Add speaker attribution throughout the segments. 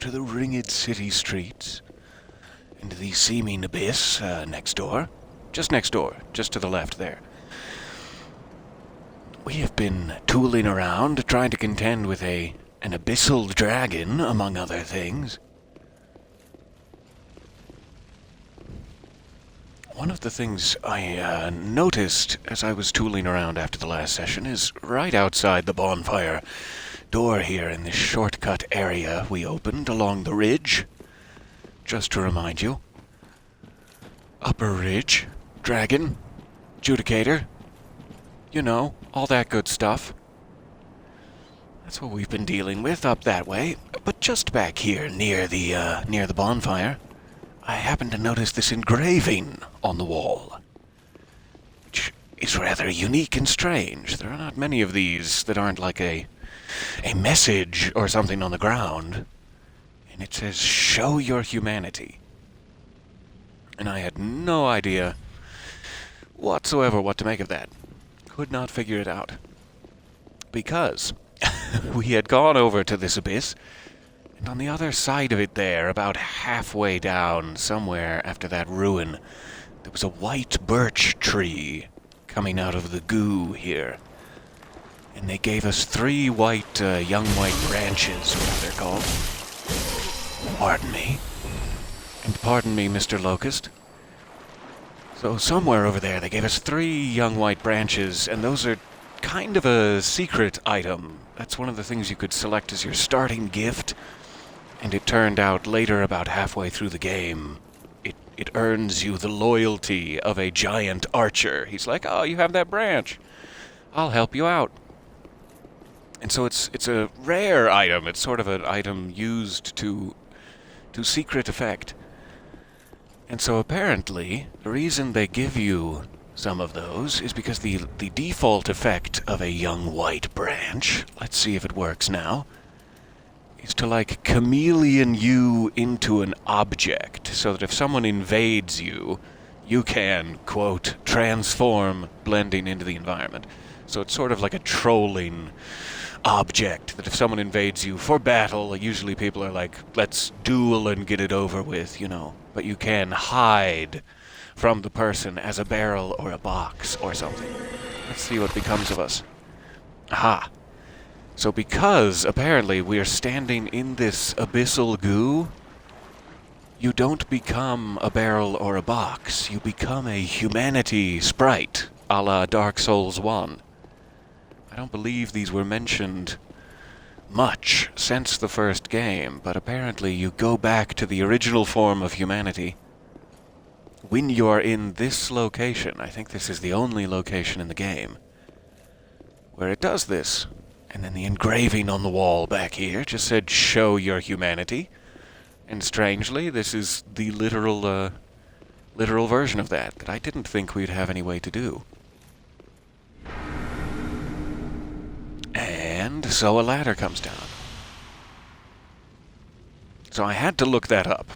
Speaker 1: to the ringed city streets, into the seeming abyss next door. Just next door, just to the left there. We have been tooling around, trying to contend with an abyssal dragon, among other things. One of the things I noticed as I was tooling around after the last session is right outside the bonfire door here in this shortcut area we opened along the ridge. Just to remind you. Upper ridge, dragon, judicator, you know, all that good stuff. That's what we've been dealing with up that way. But just back here near the bonfire, I happened to notice this engraving on the wall, which is rather unique and strange. There are not many of these that aren't like a message or something on the ground, and it says, "Show your humanity." And I had no idea whatsoever what to make of that. Could not figure it out. Because we had gone over to this abyss, and on the other side of it there, about halfway down, somewhere after that ruin, there was a white birch tree coming out of the goo here. And they gave us 3 white, young white branches, what they're called. Pardon me. And pardon me, Mr. Locust. So somewhere over there they gave us 3 young white branches, and those are kind of a secret item. That's one of the things you could select as your starting gift. And it turned out later, about halfway through the game, it earns you the loyalty of a giant archer. He's like, "Oh, you have that branch. I'll help you out." And so it's a rare item. It's sort of an item used to secret effect. And so apparently, the reason they give you some of those is because the default effect of a young white branch, let's see if it works now, is to like chameleon you into an object, so that if someone invades you, you can, quote, transform, blending into the environment. So it's sort of like a trolling object, that if someone invades you for battle, usually people are like, let's duel and get it over with, you know. But you can hide from the person as a barrel or a box or something. Let's see what becomes of us. Aha. So because, apparently, we are standing in this abyssal goo, you don't become a barrel or a box. You become a humanity sprite, a la Dark Souls 1. I don't believe these were mentioned much since the first game, but apparently you go back to the original form of humanity when you are in this location. I think this is the only location in the game where it does this. And then the engraving on the wall back here just said, "Show your humanity." And strangely, this is the literal version of that I didn't think we'd have any way to do. And so a ladder comes down. So I had to look that up.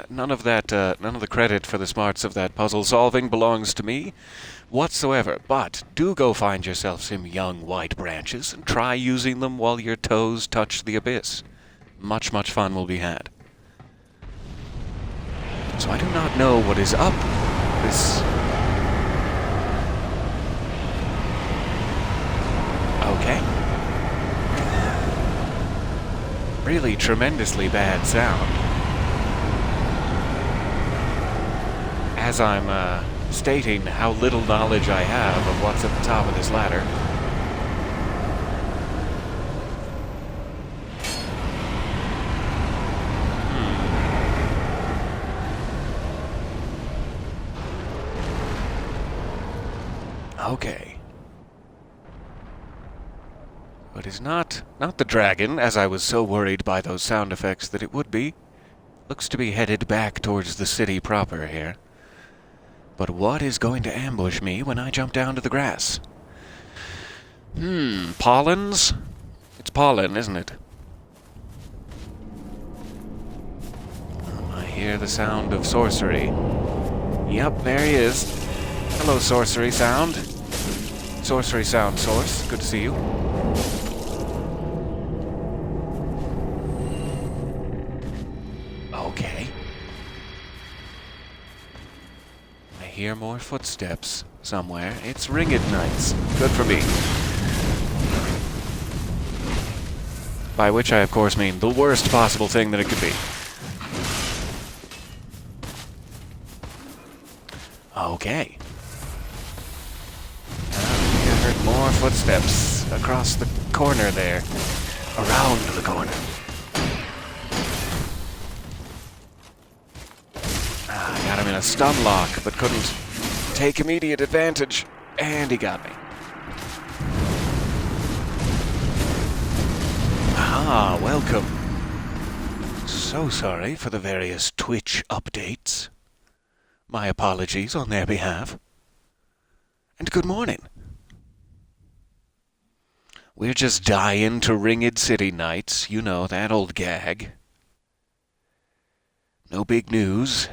Speaker 1: None of the credit for the smarts of that puzzle solving belongs to me whatsoever. But do go find yourself some young white branches and try using them while your toes touch the abyss. Much, much fun will be had. So I do not know what is up this... Okay. Really tremendously bad sound. As I'm stating how little knowledge I have of what's at the top of this ladder. Okay. But it's not the dragon, as I was so worried by those sound effects that it would be. Looks to be headed back towards the city proper here. But what is going to ambush me when I jump down to the grass? Pollens? It's pollen, isn't it? I hear the sound of sorcery. Yep, there he is. Hello, sorcery sound. Sorcery sound source. Good to see you. Okay. I hear more footsteps somewhere. It's ringed knights. Good for me. By which I, of course, mean the worst possible thing that it could be. Okay. I heard more footsteps across the corner there. Around the corner. I got him in a stun lock, but couldn't take immediate advantage. And he got me. Ah, welcome. So sorry for the various Twitch updates. My apologies on their behalf. And good morning. We're just dying to ringed city nights. You know, that old gag. No big news.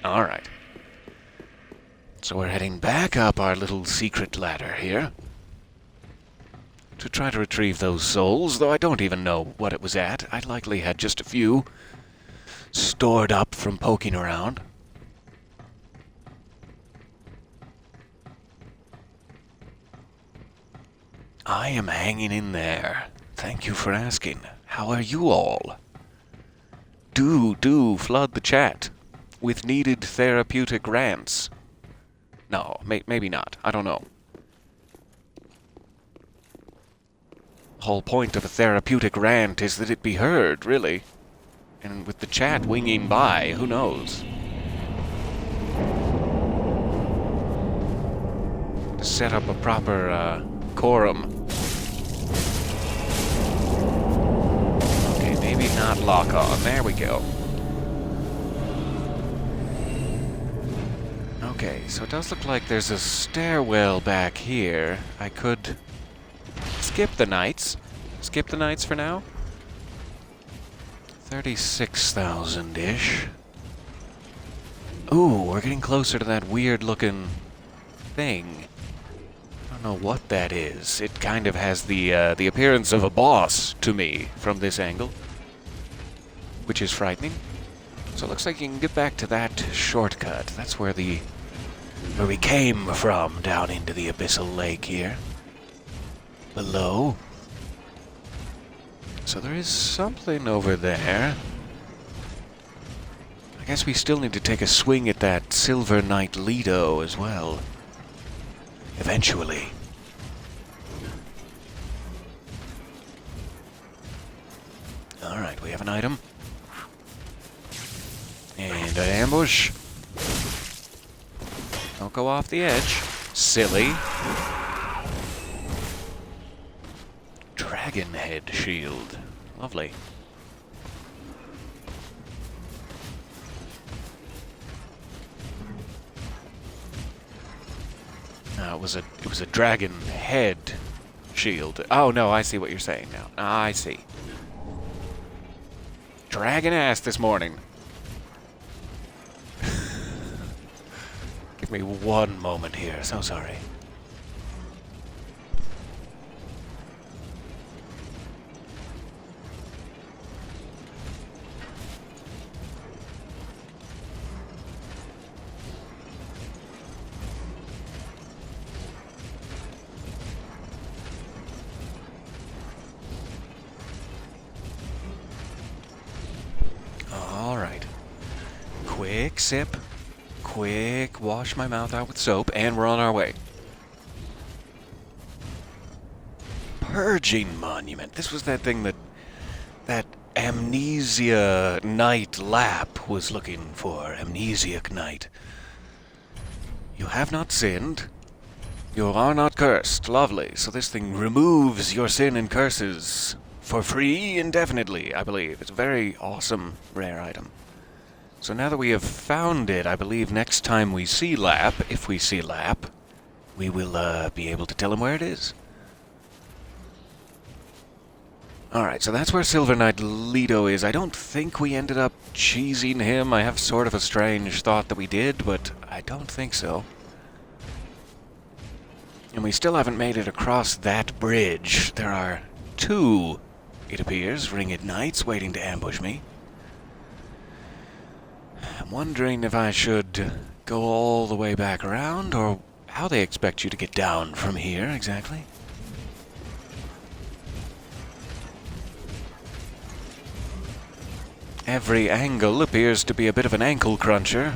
Speaker 1: Alright. So we're heading back up our little secret ladder here. To try to retrieve those souls, though I don't even know what it was at. I likely had just a few stored up from poking around. I am hanging in there. Thank you for asking. How are you all? Do flood the chat with needed therapeutic rants. No, maybe not. I don't know. The whole point of a therapeutic rant is that it be heard, really. And with the chat winging by, who knows? To set up a proper, quorum. Okay, maybe not lock on. There we go. Okay, so it does look like there's a stairwell back here. I could skip the knights. Skip the knights for now. 36,000-ish. Ooh, we're getting closer to that weird-looking thing. I don't know what that is. It kind of has the appearance of a boss to me from this angle, which is frightening. So it looks like you can get back to that shortcut. That's where we came from, down into the Abyssal Lake here. Below. So there is something over there. I guess we still need to take a swing at that Silver Knight Lido as well. Eventually. Alright, we have an item. And an ambush. Don't go off the edge. Silly. Dragon head shield. Lovely. It was a dragon head shield. Oh no, I see what you're saying now. I see. Dragon ass this morning. Give me one moment here. So sorry. Quick sip, quick wash my mouth out with soap, and we're on our way. Purging Monument. This was that thing that Amnesiac Lapp was looking for. Amnesiac Knight. You have not sinned. You are not cursed. Lovely. So this thing removes your sin and curses for free indefinitely, I believe. It's a very awesome rare item. So now that we have found it, I believe next time we see Lapp, if we see Lapp, we will be able to tell him where it is. Alright, so that's where Silver Knight Lido is. I don't think we ended up cheesing him. I have sort of a strange thought that we did, but I don't think so. And we still haven't made it across that bridge. There are two it appears, ringed knights waiting to ambush me. I'm wondering if I should go all the way back around, or how they expect you to get down from here, exactly. Every angle appears to be a bit of an ankle cruncher.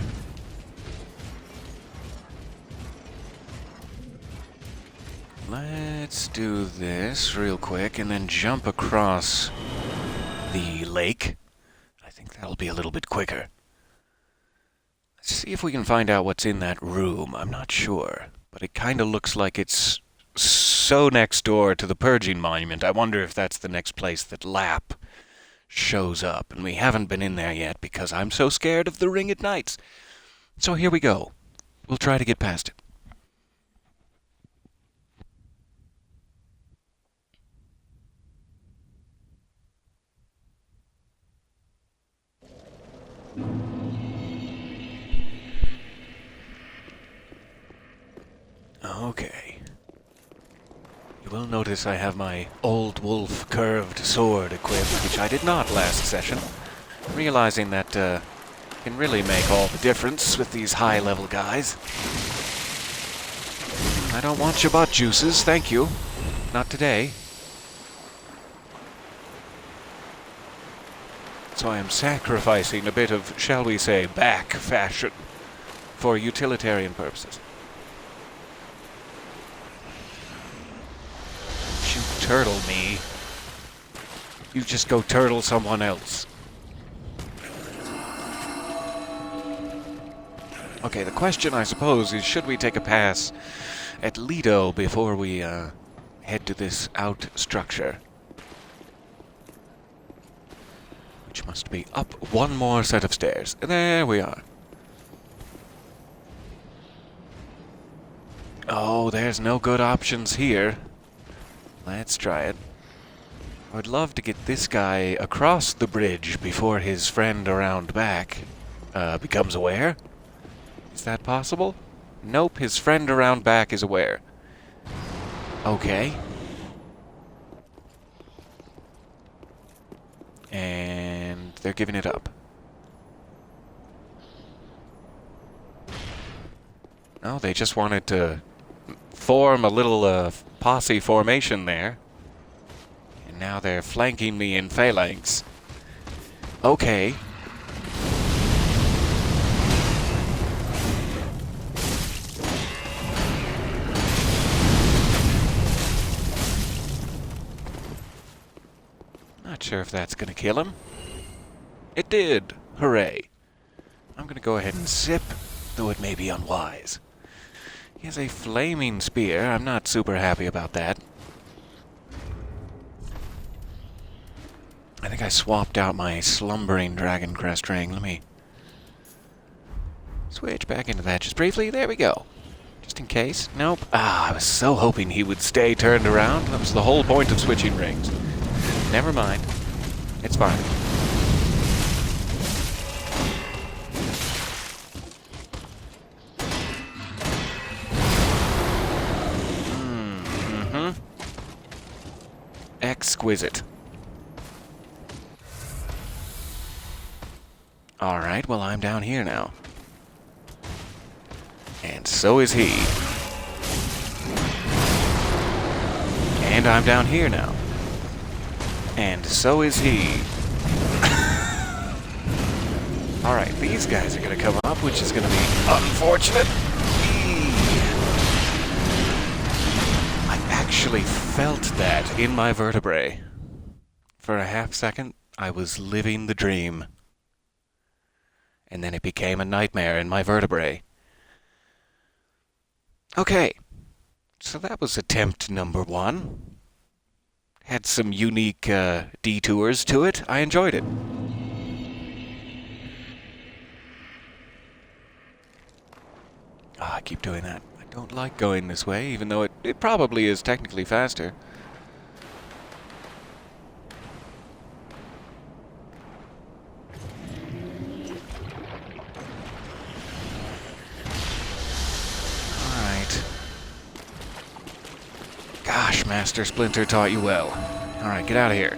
Speaker 1: Let's do this real quick and then jump across the lake. I think that'll be a little bit quicker. Let's see if we can find out what's in that room. I'm not sure, but it kind of looks like it's so next door to the Purging Monument. I wonder if that's the next place that Lapp shows up, and we haven't been in there yet because I'm so scared of the Ringed Knights. So here we go. We'll try to get past it. Okay. You will notice I have my Old Wolf curved sword equipped, which I did not last session. Realizing that can really make all the difference with these high-level guys. I don't want your butt juices, thank you. Not today. So I am sacrificing a bit of, shall we say, back fashion for utilitarian purposes. You turtle me. You just go turtle someone else. Okay, the question, I suppose, is should we take a pass at Lido before we head to this out structure? Which must be up one more set of stairs. There we are. Oh, there's no good options here. Let's try it. I would love to get this guy across the bridge before his friend around back becomes aware. Is that possible? Nope, his friend around back is aware. Okay. And they're giving it up. Oh, they just wanted to form a little posse formation there. And now they're flanking me in phalanx. Okay. Not sure if that's going to kill him. It did. Hooray. I'm going to go ahead and zip, though it may be unwise. He has a flaming spear. I'm not super happy about that. I think I swapped out my slumbering dragon crest ring. Let me switch back into that just briefly. There we go. Just in case. Nope. Ah, I was so hoping he would stay turned around. That was the whole point of switching rings. Never mind. It's fine. Exquisite. Alright, well, I'm down here now. And so is he. And I'm down here now. And so is he. Alright, these guys are going to come up, which is going to be unfortunate. I actually felt that in my vertebrae. For a half second, I was living the dream. And then it became a nightmare in my vertebrae. Okay, so that was attempt number 1. Had some unique detours to it. I enjoyed it. I keep doing that. I don't like going this way, even though it probably is technically faster. Gosh, Master Splinter taught you well. Alright, get out of here.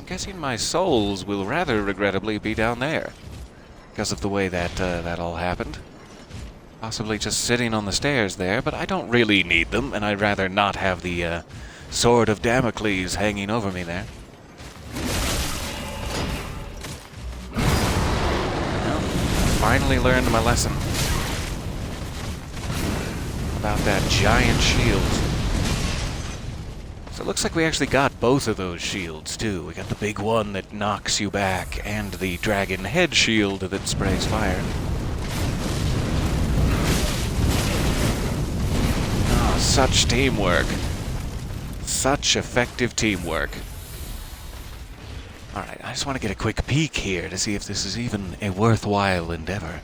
Speaker 1: guessing my souls will rather regrettably be down there because of the way that that all happened. Possibly just sitting on the stairs there, but I don't really need them, and I'd rather not have the sword of Damocles hanging over me there. Well, finally learned my lesson about that giant shield. So it looks like we actually got both of those shields, too. We got the big one that knocks you back, and the dragon head shield that sprays fire. Oh, such teamwork. Such effective teamwork. Alright, I just want to get a quick peek here to see if this is even a worthwhile endeavor.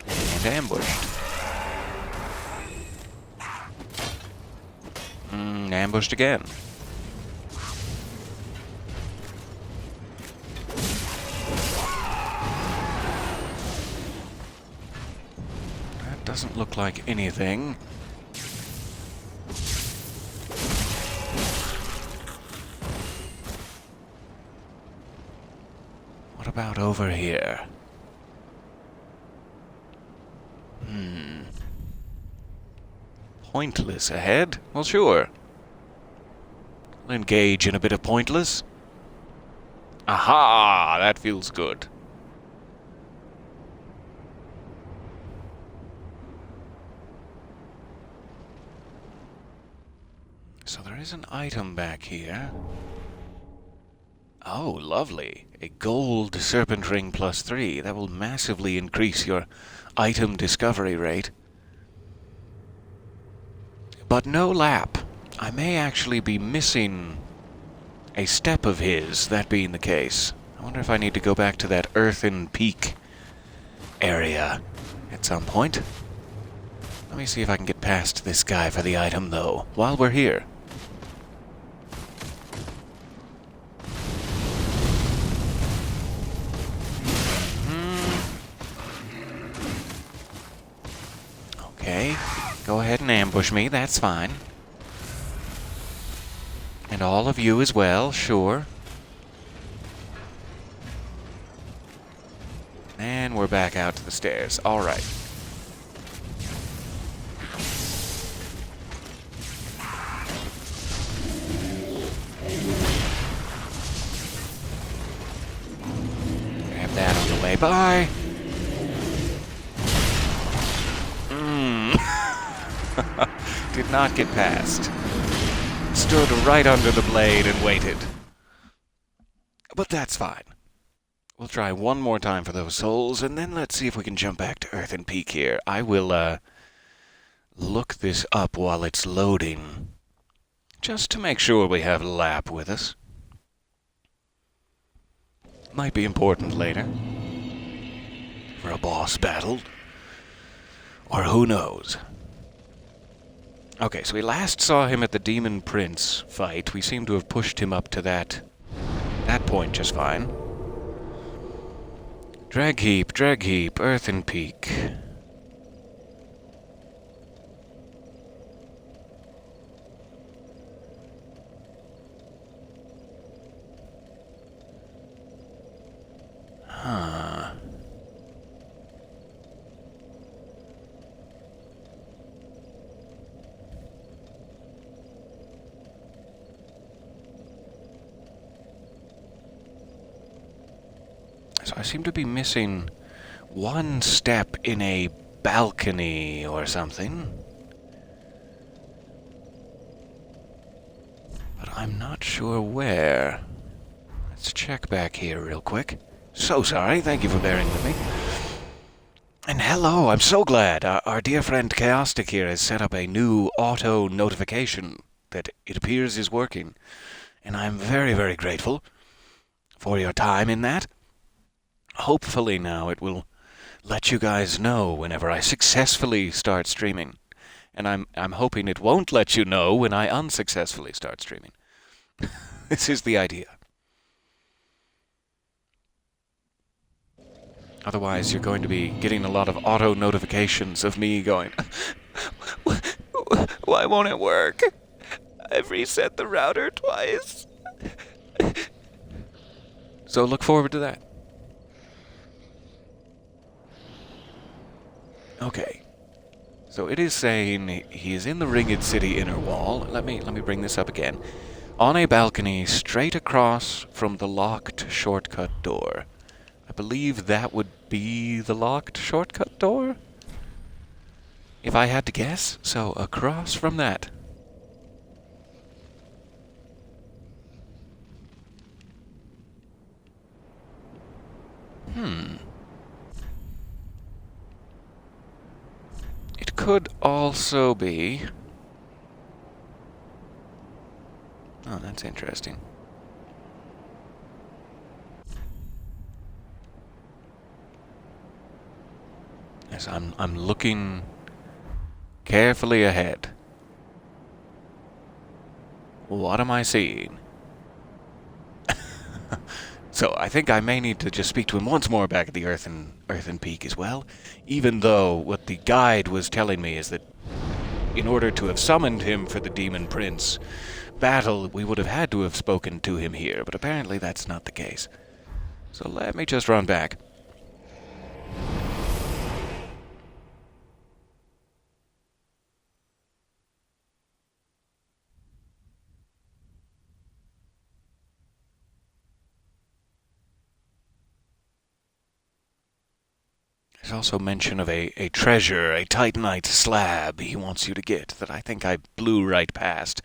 Speaker 1: And ambushed. Ambushed again. That doesn't look like anything. What about over here? Pointless ahead? Well, sure. I'll engage in a bit of pointless. Aha! That feels good. So there is an item back here. Oh, lovely. A gold serpent ring +3. That will massively increase your item discovery rate. But no Lapp. I may actually be missing a step of his, that being the case. I wonder if I need to go back to that earthen peak area at some point. Let me see if I can get past this guy for the item, though, while we're here. Okay, go ahead and ambush me, that's fine. And all of you as well, sure. And we're back out to the stairs. All right. Grab that on the way by. Did not get past. Stood right under the blade and waited. But that's fine. We'll try one more time for those souls, and then let's see if we can jump back to Earthen Peak here. I will, look this up while it's loading, just to make sure we have Lapp with us. Might be important later. For a boss battle. Or who knows. Okay, so we last saw him at the Demon Prince fight. We seem to have pushed him up to that point just fine. Dreg Heap, Earthen Peak. Huh. So I seem to be missing one step in a balcony or something. But I'm not sure where. Let's check back here real quick. So sorry, thank you for bearing with me. And hello, I'm so glad. Our dear friend Chaostic here has set up a new auto notification that it appears is working. And I'm very, very grateful for your time in that. Hopefully now it will let you guys know whenever I successfully start streaming. And I'm hoping it won't let you know when I unsuccessfully start streaming. This is the idea. Otherwise, you're going to be getting a lot of auto notifications of me going, why won't it work? I've reset the router twice. So look forward to that. Okay. So it is saying he is in the ringed city inner wall. Let me bring this up again. On a balcony straight across from the locked shortcut door. I believe that would be the locked shortcut door? If I had to guess, so across from that. It could also be... Oh, that's interesting. Yes, I'm looking carefully ahead. What am I seeing? So I think I may need to just speak to him once more back at the Earthen Peak as well, even though what the guide was telling me is that in order to have summoned him for the Demon Prince battle, we would have had to have spoken to him here, but apparently that's not the case. So let me just run back. There's also mention of a treasure, a titanite slab he wants you to get that I think I blew right past,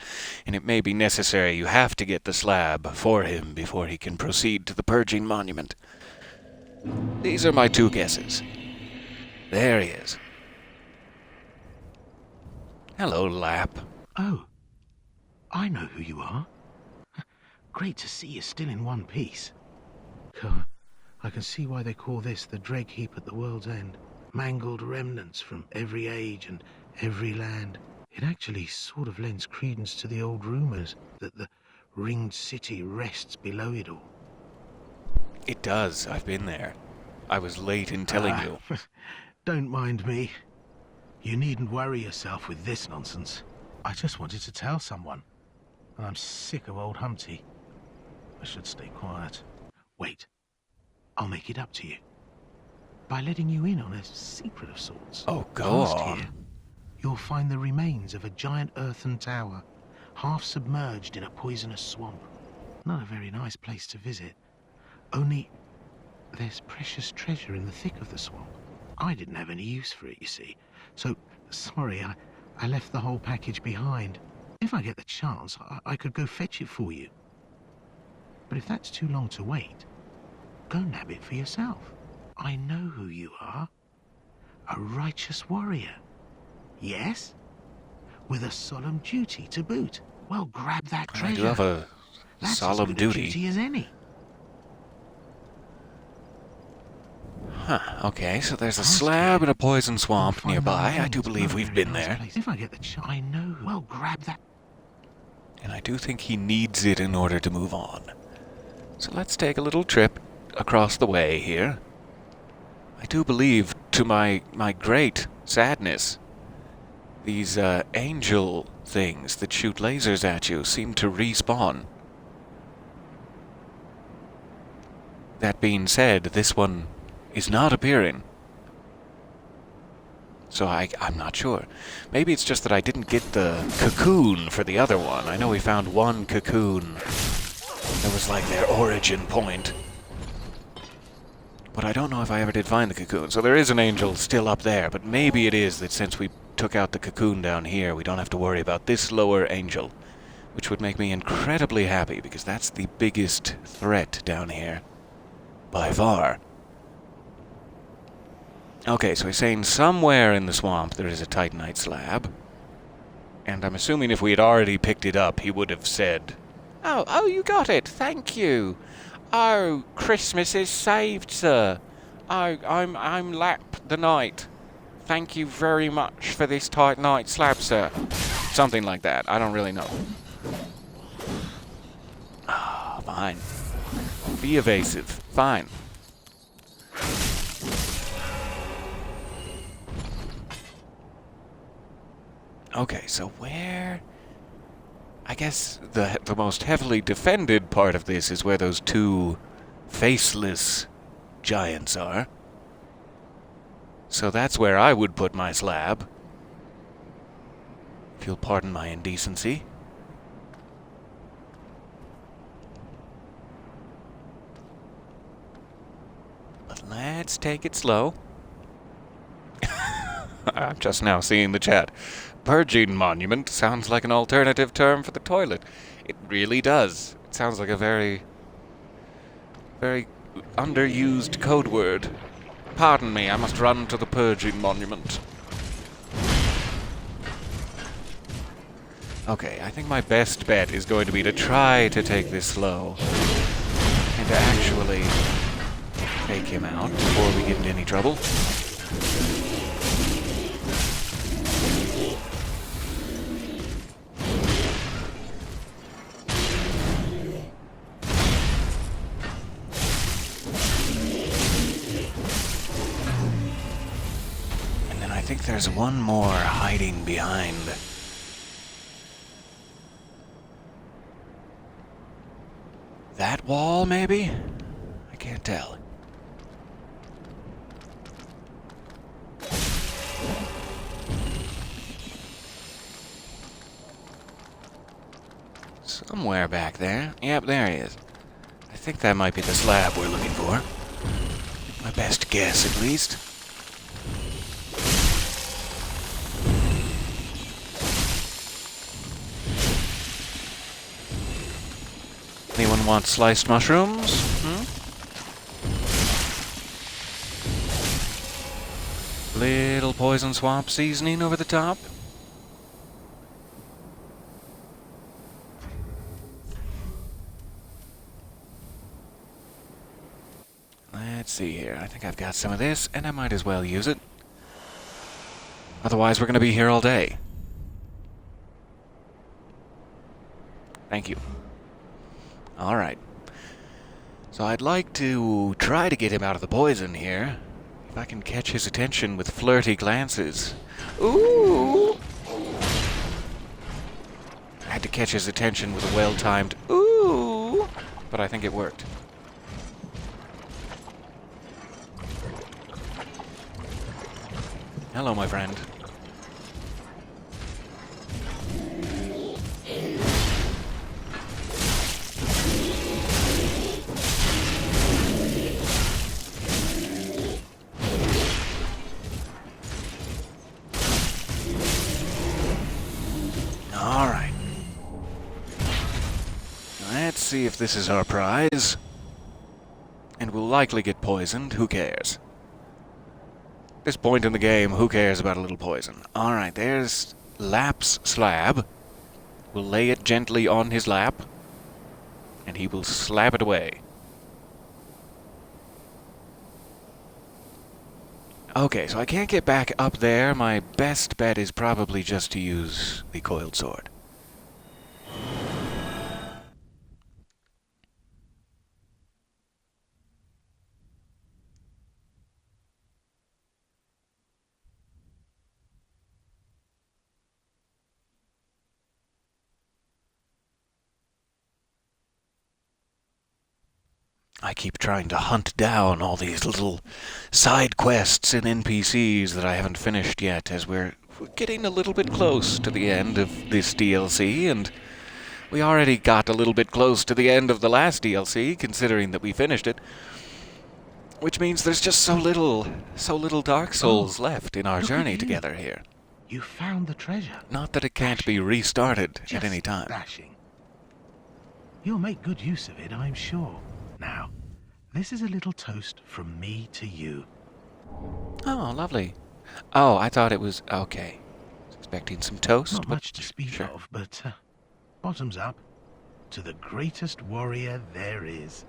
Speaker 1: and it may be necessary you have to get the slab for him before he can proceed to the purging monument. These are my two guesses. There he is. Hello, Lapp.
Speaker 2: Oh, I know who you are. Great to see you still in one piece. God, I can see why they call this the Dreg Heap at the world's end. Mangled remnants from every age and every land. It actually sort of lends credence to the old rumors that the ringed city rests below it all.
Speaker 1: It does. I've been there. I was late in telling you.
Speaker 2: Don't mind me. You needn't worry yourself with this nonsense. I just wanted to tell someone. And I'm sick of old Humpty. I should stay quiet. Wait. I'll make it up to you. By letting you in on a secret of sorts.
Speaker 1: Oh, go
Speaker 2: Past
Speaker 1: on.
Speaker 2: here, you'll find the remains of a giant earthen tower, half submerged in a poisonous swamp. Not a very nice place to visit. Only, there's precious treasure in the thick of the swamp. I didn't have any use for it, you see. So, sorry, I left the whole package behind. If I get the chance, I could go fetch it for you. But if that's too long to wait, go nab it for yourself. I know who you are. A righteous warrior. Yes? With a solemn duty to boot. Well, grab that treasure.
Speaker 1: I do have a
Speaker 2: That's
Speaker 1: solemn
Speaker 2: as good
Speaker 1: duty.
Speaker 2: a duty as any.
Speaker 1: Huh, okay, so there's a
Speaker 2: Past
Speaker 1: slab
Speaker 2: here,
Speaker 1: in a poison
Speaker 2: you'll
Speaker 1: swamp
Speaker 2: find the
Speaker 1: nearby. I do
Speaker 2: remains.
Speaker 1: believe
Speaker 2: Not a
Speaker 1: we've
Speaker 2: very
Speaker 1: been
Speaker 2: nice
Speaker 1: there.
Speaker 2: place. If I get the chance, I know. Well, grab that.
Speaker 1: And I do think he needs it in order to move on. So let's take a little trip across the way here. I do believe, to my great sadness, these angel things that shoot lasers at you seem to respawn. That being said, this one is not appearing. So I'm not sure. Maybe it's just that I didn't get the cocoon for the other one. I know we found one cocoon that was like their origin point. But I don't know if I ever did find the cocoon. So there is an angel still up there, but maybe it is that since we took out the cocoon down here, we don't have to worry about this lower angel, which would make me incredibly happy, because that's the biggest threat down here. By far. Okay, so he's saying somewhere in the swamp there is a titanite slab. And I'm assuming if we had already picked it up, he would have said, Oh, you got it, thank you. Oh, Christmas is saved, sir. Oh, I'm Lapp the Knight. Thank you very much for this titanite slab, sir. Something like that, I don't really know. Ah, fine. Be evasive, fine. Okay, so where... I guess the most heavily defended part of this is where those two faceless giants are. So that's where I would put my slab. If you'll pardon my indecency. But let's take it slow. I'm just now seeing the chat. Purging monument sounds like an alternative term for the toilet. It really does. It sounds like a very, very underused code word. Pardon me, I must run to the purging monument. Okay, I think my best bet is going to be to try to take this slow. And to actually take him out before we get into any trouble. I think there's one more hiding behind. That wall, maybe? I can't tell. Somewhere back there. Yep, there he is. I think that might be the slab we're looking for. My best guess, at least. Anyone want sliced mushrooms? Little poison swamp seasoning over the top. Let's see here. I think I've got some of this, and I might as well use it. Otherwise, we're going to be here all day. Thank you. Alright. So I'd like to try to get him out of the poison here. If I can catch his attention with flirty glances. Ooh! I had to catch his attention with a well-timed ooh! But I think it worked. Hello, my friend. Alright. Let's see if this is our prize. And we'll likely get poisoned. Who cares? At this point in the game, who cares about a little poison? Alright, there's Lapp's slab. We'll lay it gently on his lap. And he will slap it away. Okay, so I can't get back up there. My best bet is probably just to use the coiled sword. I keep trying to hunt down all these little side quests and NPCs that I haven't finished yet, as we're getting a little bit close to the end of this DLC, and we already got a little bit close to the end of the last DLC, considering that we finished it. Which means there's just so little Dark Souls left in our journey together here.
Speaker 2: You found the treasure.
Speaker 1: Not that it can't be restarted at any time.
Speaker 2: Dashing. You'll make good use of it, I'm sure. Now, this is a little toast from me to you.
Speaker 1: Oh, lovely. Oh, I thought it was... okay. I was expecting some toast.
Speaker 2: Not much to speak
Speaker 1: sure.
Speaker 2: of, but bottoms up to the greatest warrior there is.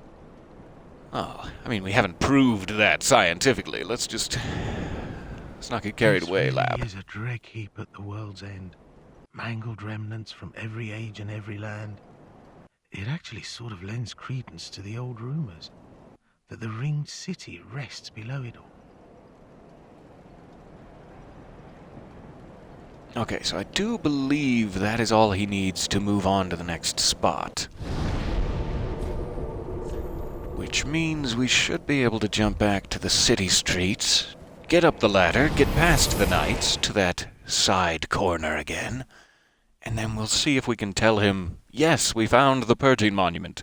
Speaker 1: Oh, I mean, we haven't proved that scientifically. Let's not get carried away,
Speaker 2: This
Speaker 1: Lapp.
Speaker 2: really is a Dreg Heap at the world's end. Mangled remnants from every age and every land. It actually sort of lends credence to the old rumors that the ringed city rests below it all.
Speaker 1: Okay, so I do believe that is all he needs to move on to the next spot. Which means we should be able to jump back to the city streets, get up the ladder, get past the knights to that side corner again, and then we'll see if we can tell him, yes, we found the purging monument.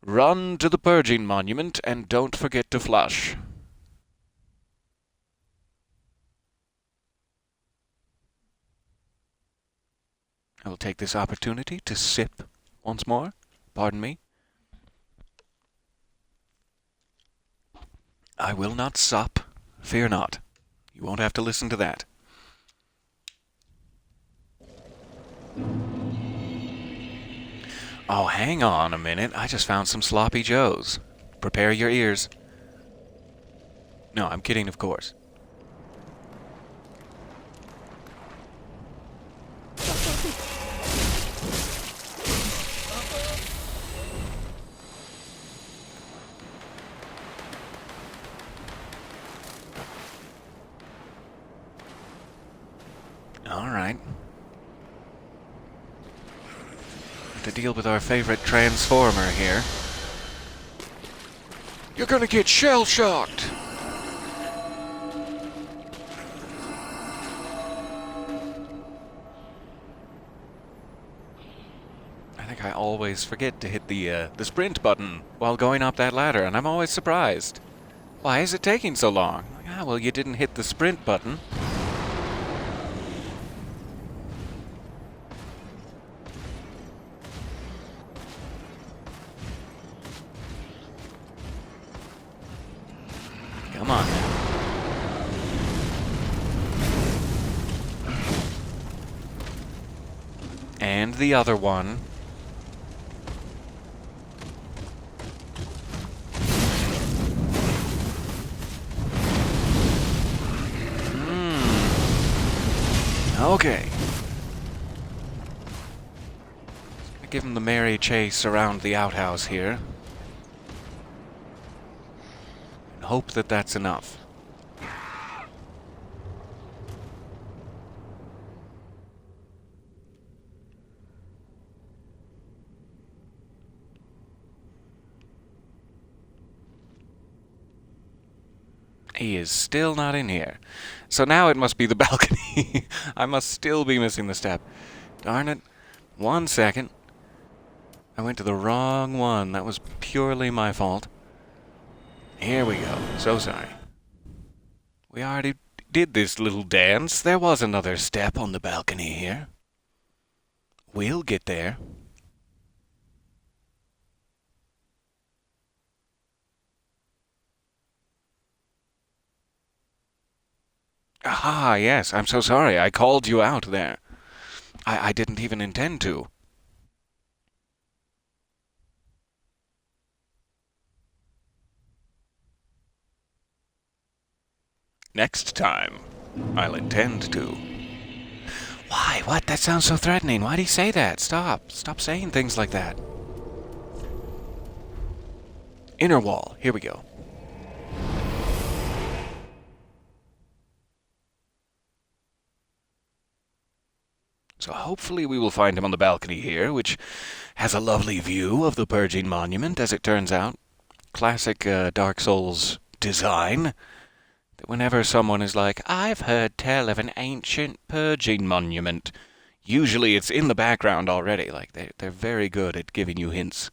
Speaker 1: Run to the purging monument and don't forget to flush. I will take this opportunity to sip once more. Pardon me. I will not sup. Fear not. You won't have to listen to that. Oh, hang on a minute. I just found some sloppy joes. Prepare your ears. No, I'm kidding, of course. All right. To deal with our favorite transformer here. You're gonna get shell-shocked! I think I always forget to hit the sprint button while going up that ladder, and I'm always surprised. Why is it taking so long? Ah, well, you didn't hit the sprint button. Come on now. And the other one. Okay. Give him the merry chase around the outhouse here. And hope that that's enough. He is still not in here. So now it must be the balcony. I must still be missing the step. Darn it. 1 second. I went to the wrong one. That was purely my fault. Here we go. So sorry. We already did this little dance. There was another step on the balcony here. We'll get there. Aha, yes, I'm so sorry. I called you out there. I didn't even intend to. Next time, I'll intend to. Why? What? That sounds so threatening. Why'd he say that? Stop. Stop saying things like that. Inner wall. Here we go. So hopefully we will find him on the balcony here, which has a lovely view of the Purging Monument, as it turns out. Classic Dark Souls design. That whenever someone is like, I've heard tell of an ancient Purging Monument, usually it's in the background already. Like, they're very good at giving you hints.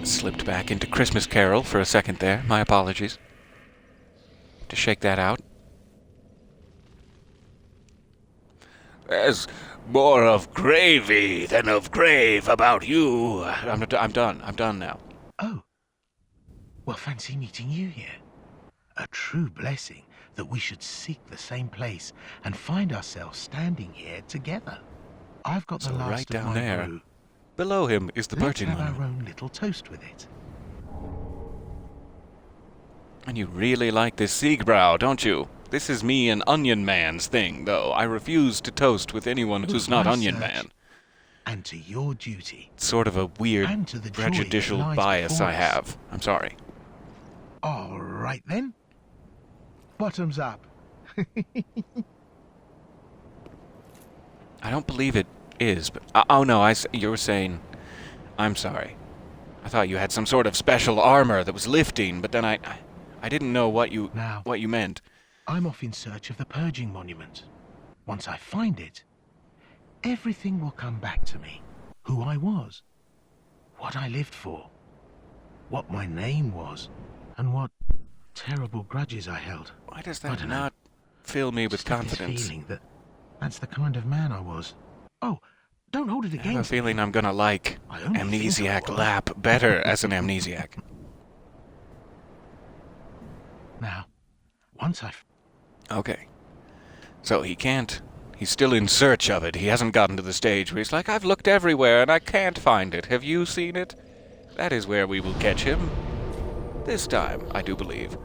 Speaker 1: Slipped back into Christmas Carol for a second there. My apologies. To shake that out. There's more of gravy than of grave about you. I'm done. I'm done now.
Speaker 2: Oh. Well, fancy meeting you here. A true blessing that we should seek the same place and find ourselves standing here together. I've got the
Speaker 1: So
Speaker 2: last
Speaker 1: right
Speaker 2: of
Speaker 1: down
Speaker 2: my
Speaker 1: there.
Speaker 2: brew.
Speaker 1: Below him is the
Speaker 2: Let's
Speaker 1: Purging
Speaker 2: have
Speaker 1: Monument.
Speaker 2: our own little toast with it.
Speaker 1: And you really like this Siegbrow, don't you? This is me and Onion Man's thing, though. I refuse to toast with anyone who's not
Speaker 2: my
Speaker 1: Onion
Speaker 2: search,
Speaker 1: Man.
Speaker 2: And to your duty.
Speaker 1: It's sort of a weird
Speaker 2: And to the joy that
Speaker 1: prejudicial
Speaker 2: lies
Speaker 1: bias
Speaker 2: before
Speaker 1: I
Speaker 2: us.
Speaker 1: have. I'm sorry.
Speaker 2: All right then. Bottoms up.
Speaker 1: I don't believe it is, but... oh, no, you were saying... I'm sorry. I thought you had some sort of special armor that was lifting, but then I didn't know what you meant.
Speaker 2: I'm off in search of the purging monument. Once I find it, everything will come back to me. Who I was, what I lived for, what my name was, and what terrible grudges I held.
Speaker 1: Why does that not fill me with confidence?
Speaker 2: This feeling that that's the kind of man I was. Oh, don't hold it against me.
Speaker 1: I have a feeling I'm gonna like Amnesiac Lapp better as an amnesiac.
Speaker 2: Now, once I've...
Speaker 1: Okay. So he can't... He's still in search of it. He hasn't gotten to the stage where he's like, I've looked everywhere and I can't find it. Have you seen it? That is where we will catch him. This time, I do believe.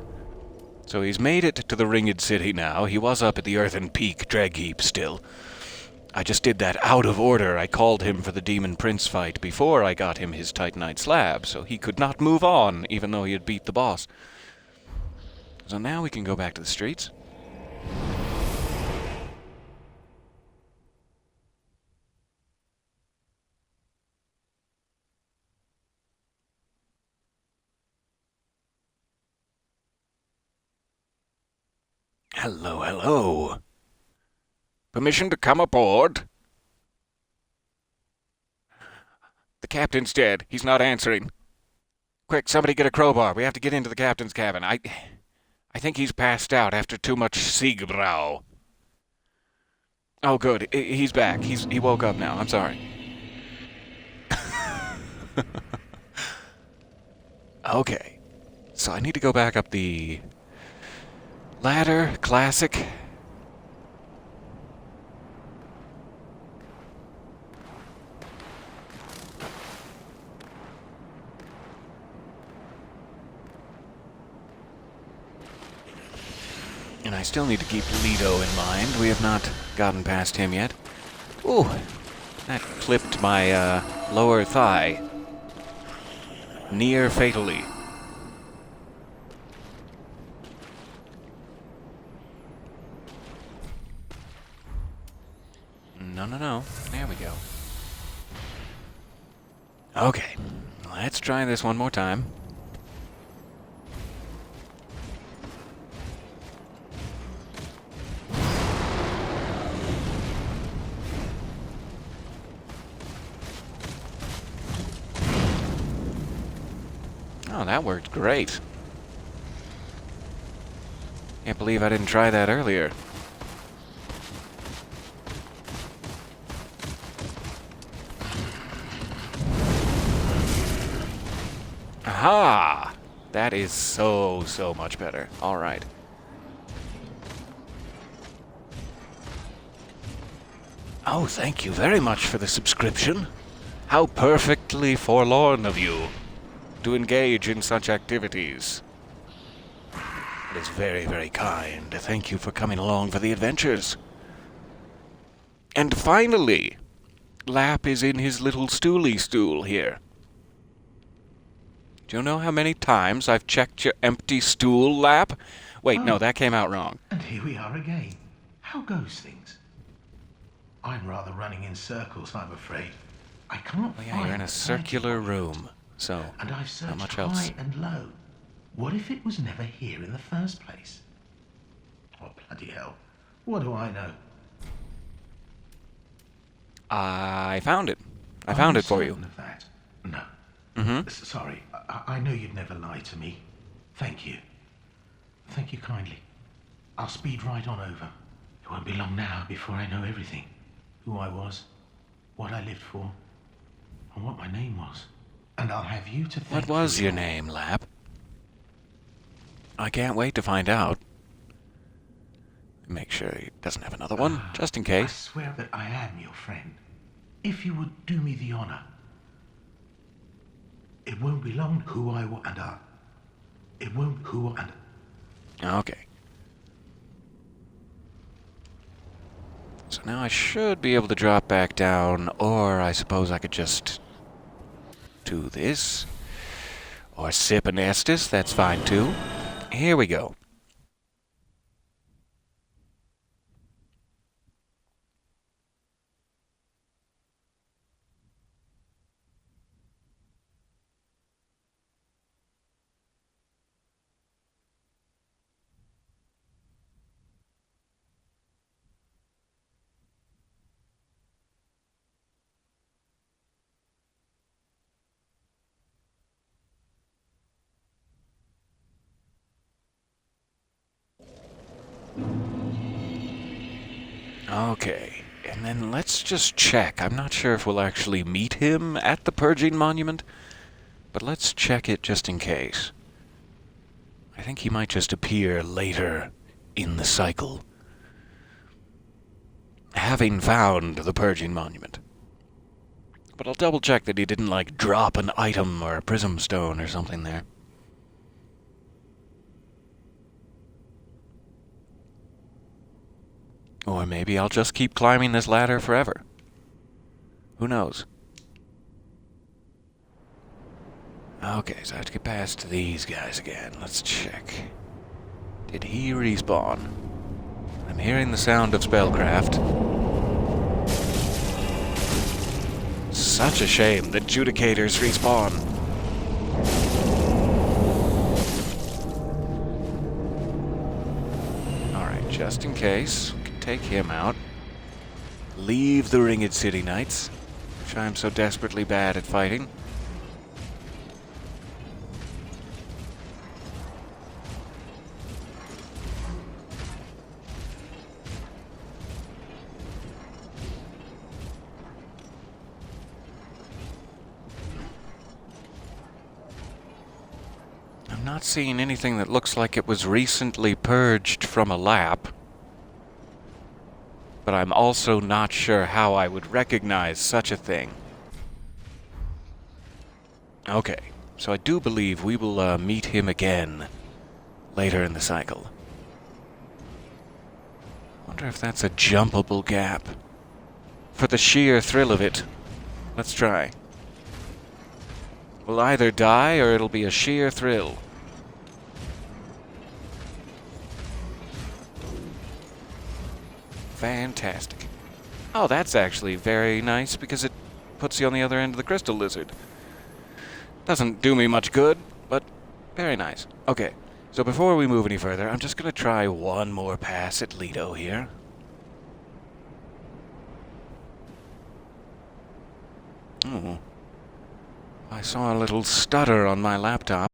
Speaker 1: So he's made it to the Ringed City now. He was up at the Earthen Peak Dreg Heap still. I just did that out of order. I called him for the Demon Prince fight before I got him his Titanite slab, so he could not move on, even though he had beat the boss. So now we can go back to the streets. Hello, hello. Permission to come aboard? The captain's dead. He's not answering. Quick, somebody get a crowbar. We have to get into the captain's cabin. I think he's passed out after too much Siegbräu. Oh, good. He's back. He woke up now. I'm sorry. Okay. So I need to go back up the ladder. Classic. And I still need to keep Lido in mind. We have not gotten past him yet. Ooh, that clipped my lower thigh. Near fatally. No. There we go. Okay, let's try this one more time. Oh, that worked great. Can't believe I didn't try that earlier. Aha! That is so much better. All right. Oh, thank you very much for the subscription. How perfectly forlorn of you to engage in such activities. It is very kind. Thank you for coming along for the adventures. And finally, Lapp is in his little stooly stool here. Do you know how many times I've checked your empty stool, Lapp? Wait, no, that came out wrong.
Speaker 2: And here we are again. How goes things? I'm rather running in circles, I'm afraid. I can't
Speaker 1: Oh, yeah, you're in a circular room, so
Speaker 2: and I've searched
Speaker 1: not much
Speaker 2: high
Speaker 1: else.
Speaker 2: and low. What if it was never here in the first place? Oh, bloody hell. What do I know?
Speaker 1: I found it. I found it for you.
Speaker 2: Certain of that? No.
Speaker 1: Mm-hmm.
Speaker 2: Sorry, I know you'd never lie to me. Thank you. Thank you kindly. I'll speed right on over. It won't be long now before I know everything. Who I was, what I lived for, and what my name was. And I'll have you to thank.
Speaker 1: What was your name, Lapp? I can't wait to find out. Make sure he doesn't have another one, just in
Speaker 2: I
Speaker 1: case.
Speaker 2: swear that I am your friend. If you would do me the honor. It won't be long who I was and it won't who and...
Speaker 1: Okay. So now I should be able to drop back down, or I suppose I could just do this. Or Sipanestis, that's fine too. Here we go. Okay, and then let's just check. I'm not sure if we'll actually meet him at the Purging Monument, but let's check it just in case. I think he might just appear later in the cycle, having found the Purging Monument. But I'll double check that he didn't, like, drop an item or a prism stone or something there. Or maybe I'll just keep climbing this ladder forever. Who knows? Okay, so I have to get past these guys again. Let's check. Did he respawn? I'm hearing the sound of spellcraft. Such a shame that Judicators respawn. Alright, just in case, we can take him out. Leave the Ringed City Knights, which I'm so desperately bad at fighting. Not seeing anything that looks like it was recently purged from a lap. But I'm also not sure how I would recognize such a thing. Okay, so I do believe we will meet him again later in the cycle. Wonder if that's a jumpable gap. For the sheer thrill of it, let's try. We'll either die or it'll be a sheer thrill. Fantastic. Oh, that's actually very nice because it puts you on the other end of the crystal lizard. Doesn't do me much good, but very nice. Okay, so before we move any further, I'm just going to try one more pass at Lido here. Oh. I saw a little stutter on my laptop.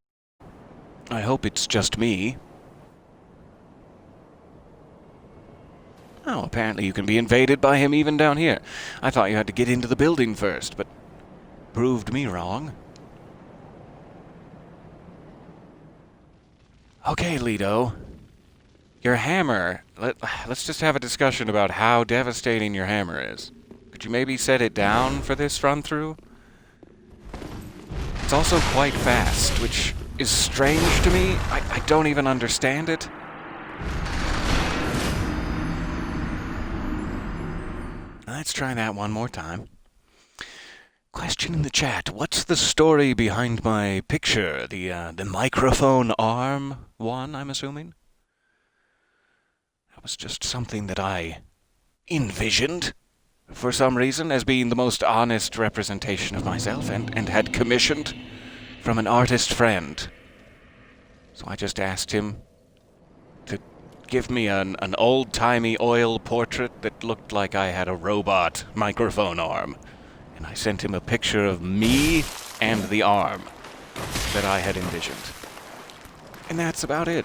Speaker 1: I hope it's just me. Oh, apparently you can be invaded by him even down here. I thought you had to get into the building first, but proved me wrong. Okay, Lido. Your hammer. Let's just have a discussion about how devastating your hammer is. Could you maybe set it down for this run-through? It's also quite fast, which is strange to me. I don't even understand it. Let's try that one more time. Question in the chat. What's the story behind my picture? The microphone arm one, I'm assuming? That was just something that I envisioned, for some reason, as being the most honest representation of myself, and had commissioned from an artist friend. So I just asked him to give me an old-timey oil portrait that looked like I had a robot microphone arm. And I sent him a picture of me and the arm that I had envisioned. And that's about it.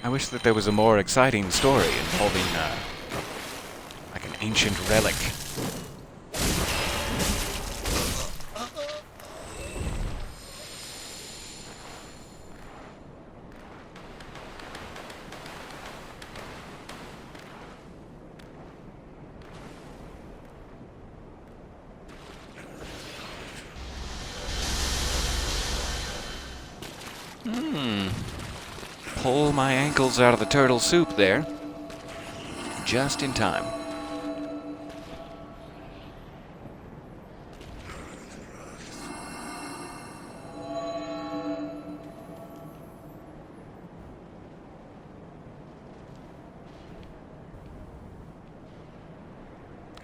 Speaker 1: I wish that there was a more exciting story involving, like an ancient relic. Pull my ankles out of the turtle soup there. Just in time.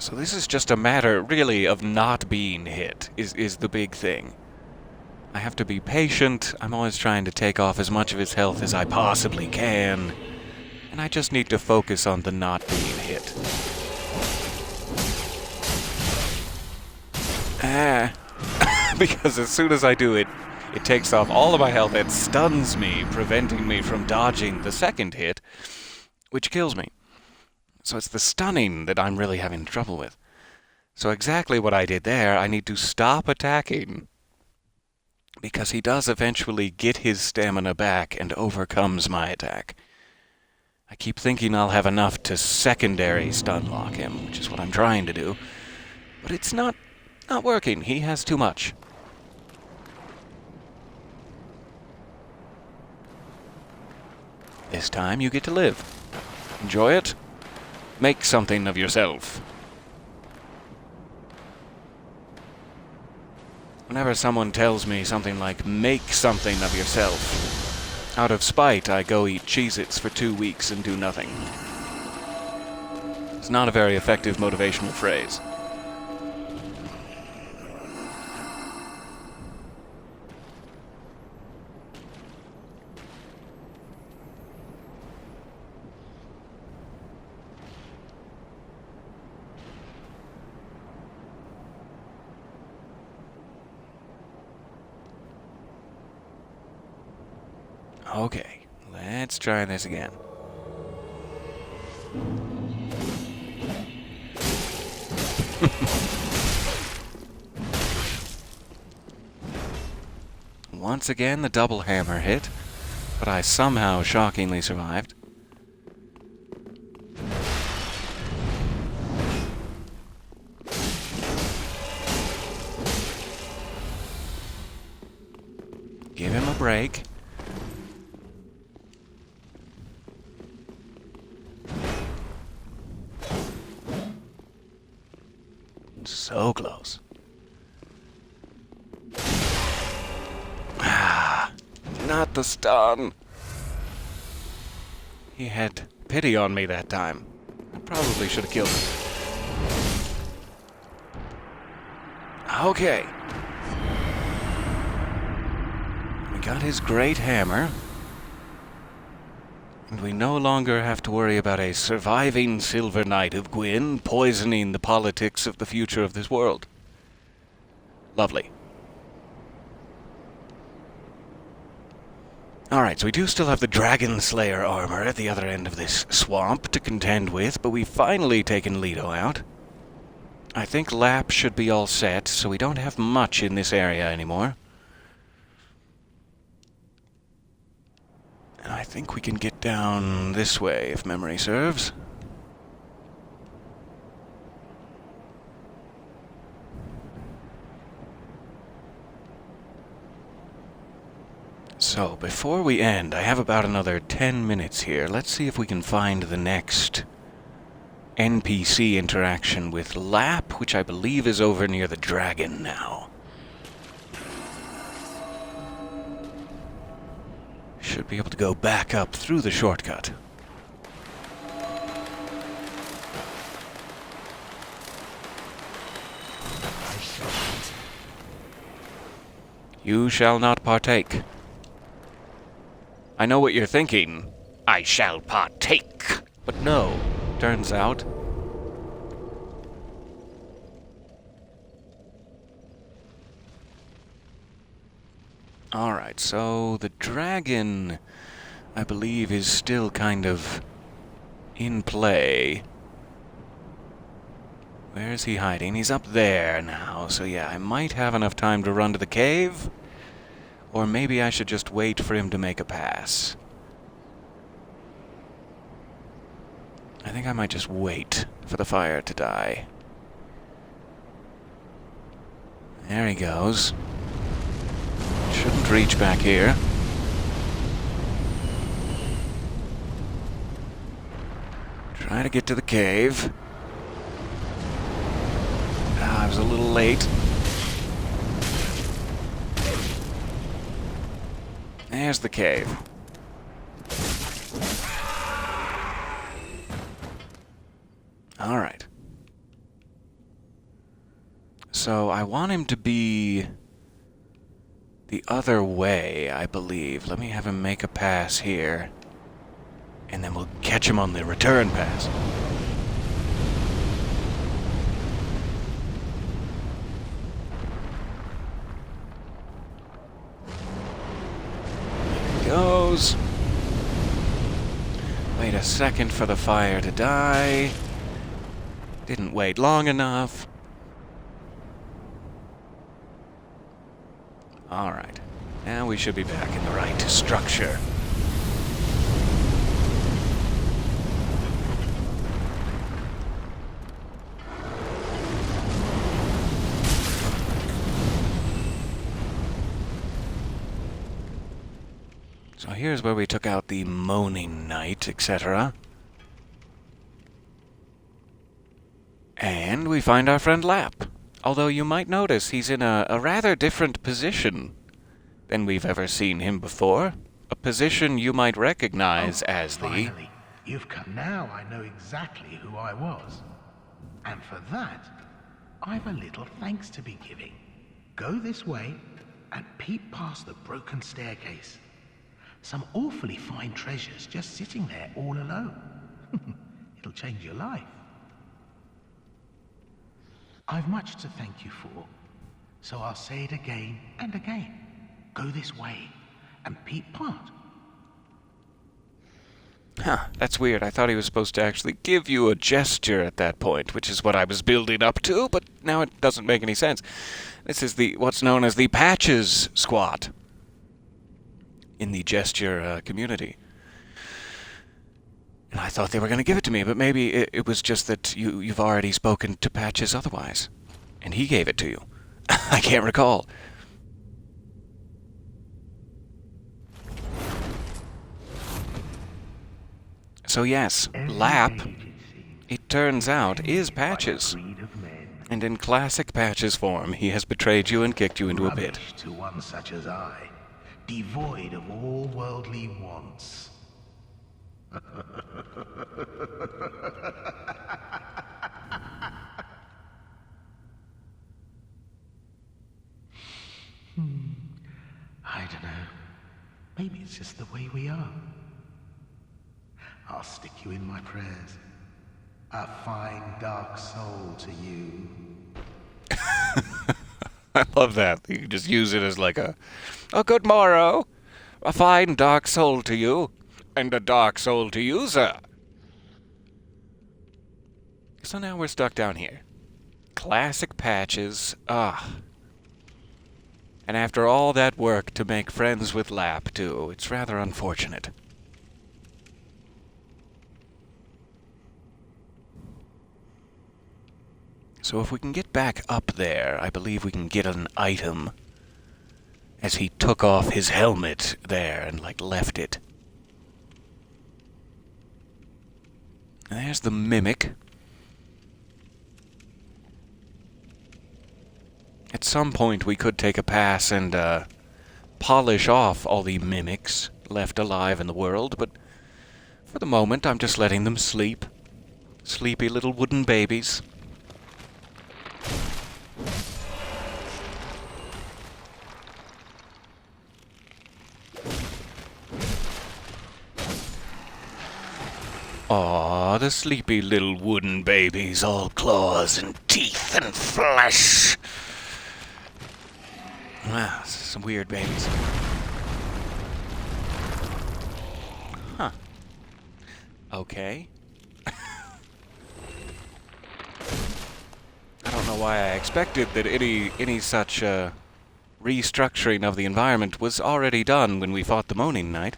Speaker 1: So this is just a matter, really, of not being hit, is the big thing. I have to be patient. I'm always trying to take off as much of his health as I possibly can. And I just need to focus on the not being hit. Because as soon as I do it, it takes off all of my health and stuns me, preventing me from dodging the second hit, which kills me. So it's the stunning that I'm really having trouble with. So exactly what I did there, I need to stop attacking, because he does eventually get his stamina back and overcomes my attack. I keep thinking I'll have enough to secondary stun lock him, which is what I'm trying to do, but it's not working. He has too much. This time you get to live. Enjoy it. Make something of yourself. Whenever someone tells me something like, make something of yourself, out of spite, I go eat Cheez-Its for 2 weeks and do nothing. It's not a very effective motivational phrase. Okay, let's try this again. Once again, the double hammer hit, but I somehow shockingly survived. Give him a break. So close. Not the stun. He had pity on me that time. I probably should have killed him. Okay. We got his great hammer. And we no longer have to worry about a surviving Silver Knight of Gwyn poisoning the politics of the future of this world. Lovely. Alright, so we do still have the Dragon Slayer armor at the other end of this swamp to contend with, but we've finally taken Leto out. I think Lapp should be all set, so we don't have much in this area anymore. And I think we can get down this way, if memory serves. So, before we end, I have about another 10 minutes here. Let's see if we can find the next NPC interaction with Lapp, which I believe is over near the dragon now. Should be able to go back up through the shortcut. You shall not partake. I know what you're thinking. I shall partake. But no, turns out. Alright, so the dragon, I believe, is still kind of in play. Where is he hiding? He's up there now, so yeah, I might have enough time to run to the cave. Or maybe I should just wait for him to make a pass. I think I might just wait for the fire to die. There he goes. Shouldn't reach back here. Try to get to the cave. I was a little late. There's the cave. All right. So I want him to be the other way, I believe. Let me have him make a pass here. And then we'll catch him on the return pass. There he goes. Wait a second for the fire to die. Didn't wait long enough. Alright. Now we should be back in the right structure. So here's where we took out the Moaning Knight, etc. And we find our friend Lapp. Although you might notice he's in a rather different position than we've ever seen him before. A position you might recognize as the...
Speaker 2: Finally, you've come. Now I know exactly who I was. And for that, I've a little thanks to be giving. Go this way and peep past the broken staircase. Some awfully fine treasures just sitting there all alone. It'll change your life. I've much to thank you for, so I'll say it again and again. Go this way and peep past.
Speaker 1: Huh, that's weird. I thought he was supposed to actually give you a gesture at that point, which is what I was building up to, but now it doesn't make any sense. This is what's known as the Patches Squat in the gesture community. And I thought they were going to give it to me, but maybe it was just that you've already spoken to Patches otherwise. And he gave it to you. I can't recall. So yes, Lapp, it turns out, is Patches. And in classic Patches form, he has betrayed you and kicked you into a pit.
Speaker 2: To one such as I, devoid of all worldly wants. I don't know. Maybe it's just the way we are. I'll stick you in my prayers. A fine dark soul to you.
Speaker 1: I love that. You can just use it as like a good morrow. A fine dark soul to you. And a dark soul to you, sir. So now we're stuck down here. Classic Patches. And after all that work to make friends with Lapp, too, it's rather unfortunate. So if we can get back up there, I believe we can get an item. As he took off his helmet there and, left it. And there's the Mimic. At some point we could take a pass and polish off all the Mimics left alive in the world, but for the moment I'm just letting them sleep. Sleepy little wooden babies. Aw, the sleepy little wooden babies, all claws and teeth and flesh. Wow, some weird babies. Huh. Okay. I don't know why I expected that any such restructuring of the environment was already done when we fought the Moaning Knight.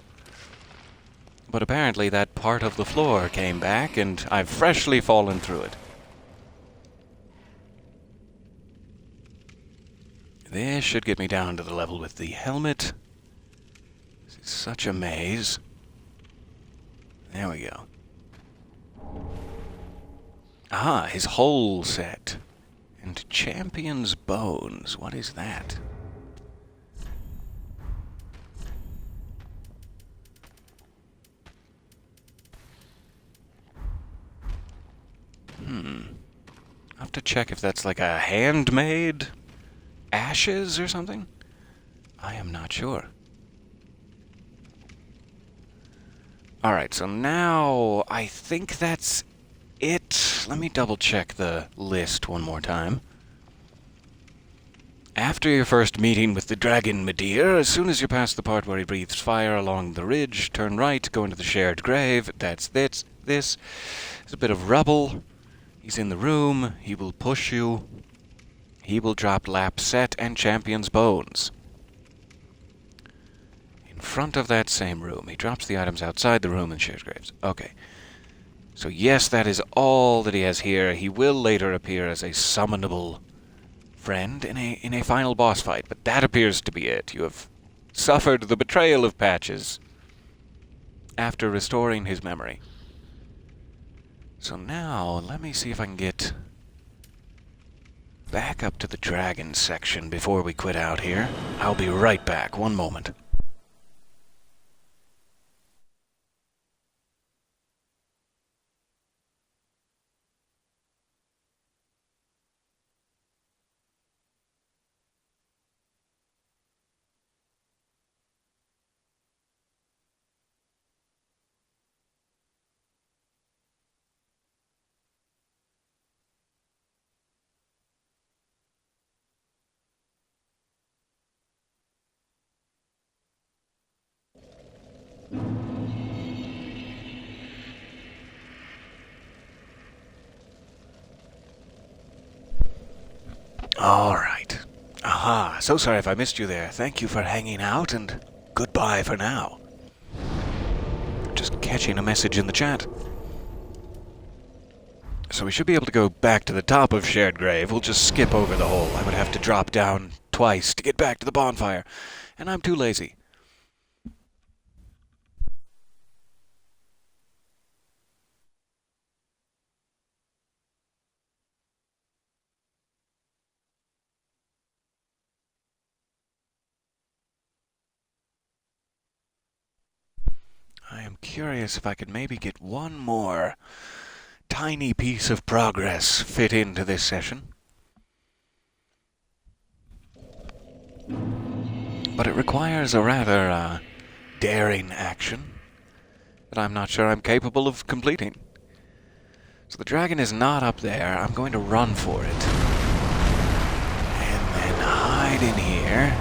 Speaker 1: But apparently that part of the floor came back, and I've freshly fallen through it. This should get me down to the level with the helmet. This is such a maze. There we go. Ah, his whole set. And Champion's Bones. What is that? I'll have to check if that's like a handmade ashes or something. I am not sure. Alright, so now I think that's it. Let me double check the list one more time. After your first meeting with the dragon Midir, as soon as you pass the part where he breathes fire along the ridge, turn right, go into the shared grave. That's this. There's a bit of rubble. He's in the room. He will push you. He will drop Lapp set and champion's bones. In front of that same room. He drops the items outside the room and shared graves. Okay. So yes, that is all that he has here. He will later appear as a summonable friend in a final boss fight, but that appears to be it. You have suffered the betrayal of Patches after restoring his memory. So now, let me see if I can get back up to the dragon section before we quit out here. I'll be right back. One moment. All right. Aha, so sorry if I missed you there. Thank you for hanging out, and goodbye for now. Just catching a message in the chat. So we should be able to go back to the top of Shared Grave. We'll just skip over the hole. I would have to drop down twice to get back to the bonfire, and I'm too lazy. I am curious if I could maybe get one more tiny piece of progress fit into this session. But it requires a rather daring action that I'm not sure I'm capable of completing. So the dragon is not up there. I'm going to run for it. And then hide in here.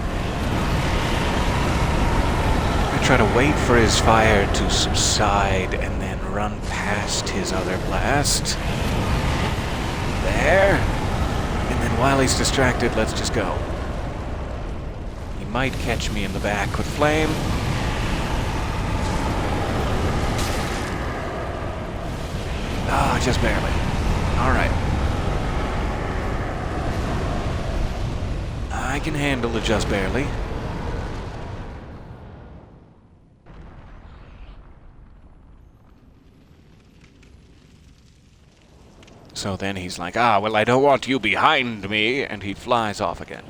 Speaker 1: I try to wait for his fire to subside and then run past his other blast. There. And then while he's distracted, let's just go. He might catch me in the back with flame. Ah, just barely. Alright. I can handle it just barely. So then he's like, well, I don't want you behind me, and he flies off again.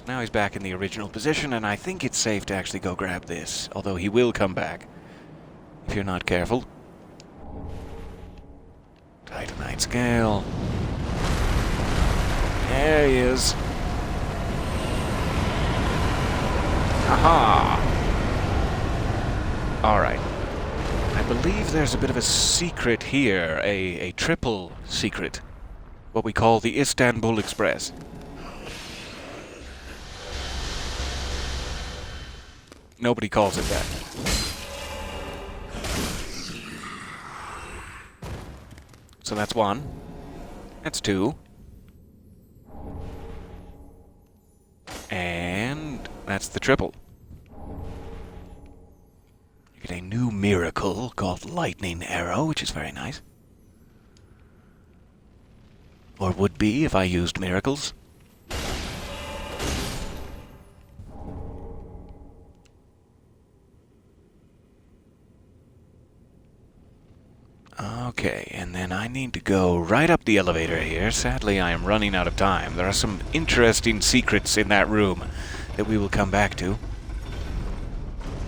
Speaker 1: Now he's back in the original position, and I think it's safe to actually go grab this, although he will come back if you're not careful. Titanite scale. There he is. Haha! Alright. I believe there's a bit of a secret here, a triple secret. What we call the Istanbul Express. Nobody calls it that. So that's one. That's two. And that's the triple. You get a new miracle called Lightning Arrow, which is very nice. Or would be if I used miracles. Okay, and then I need to go right up the elevator here. Sadly, I am running out of time. There are some interesting secrets in that room that we will come back to.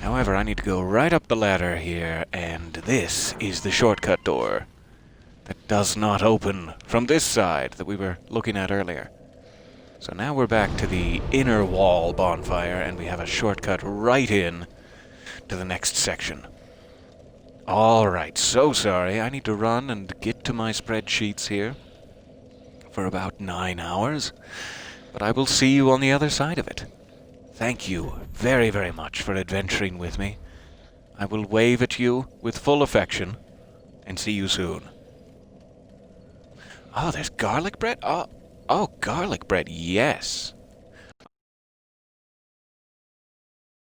Speaker 1: However, I need to go right up the ladder here, and this is the shortcut door that does not open from this side that we were looking at earlier. So now we're back to the inner wall bonfire, and we have a shortcut right in to the next section. Alright, so sorry. I need to run and get to my spreadsheets here for about 9 hours, but I will see you on the other side of it. Thank you very, very much for adventuring with me. I will wave at you with full affection, and see you soon. Oh, there's garlic bread? Oh, garlic bread, yes.